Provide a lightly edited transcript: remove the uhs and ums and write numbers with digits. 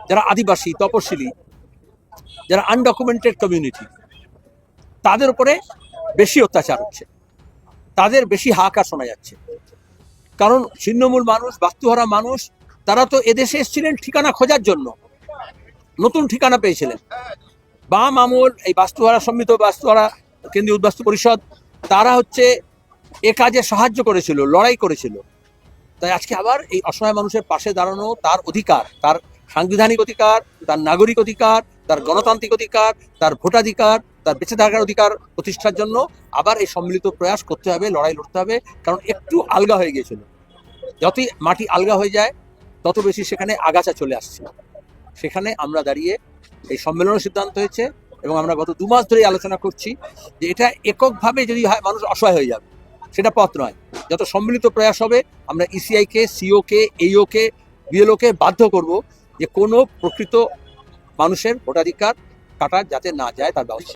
যারা আদিবাসী, তপশিলি, যারা undocumented community, তাদের উপরে বেশি অত্যাচার হচ্ছে, তাদের বেশি হাহাকার শোনা যাচ্ছে। কারণ ছিন্নমূল মানুষ, বাস্তুহারা মানুষ, তারা তো এদেশে এসেছিলেন ঠিকানা খোঁজার জন্য, নতুন ঠিকানা পেয়েছিলেন। বাম আমল, এই বাস্তুহারা সম্মিলিত বাস্তুহারা কেন্দ্রীয় উদ্বাস্তু পরিষদ, তারা হচ্ছে এ কাজে সাহায্য করেছিল, লড়াই করেছিল। তাই আজকে আবার এই অসহায় মানুষের পাশে দাঁড়ানো, তার অধিকার, তার সাংবিধানিক অধিকার, তার নাগরিক অধিকার, তার গণতান্ত্রিক অধিকার, তার ভোটাধিকার, তার বেঁচে থাকার অধিকার প্রতিষ্ঠার জন্য আবার এই সম্মিলিত প্রয়াস করতে হবে, লড়াই লড়তে হবে। কারণ একটু আলগা হয়ে গিয়েছিল, যতই মাটি আলগা হয়ে যায় তত বেশি সেখানে আগাছা চলে আসছে। সেখানে আমরা দাঁড়িয়ে এই সম্মেলনের সিদ্ধান্ত হয়েছে, এবং আমরা গত 2 মাস ধরেই আলোচনা করছি যে এটা এককভাবে যদি হয় মানুষ অসহায় হয়ে যাবে, সেটা পথ নয়। যত সম্মিলিত প্রয়াস হবে, আমরা ইসিআইকে, সিওকে, এইওকে, বিএলওকে বাধ্য করব যে কোনো প্রকৃত মানুষের ভোটাধিকার কাটা যাতে না যায় তার ব্যবস্থা।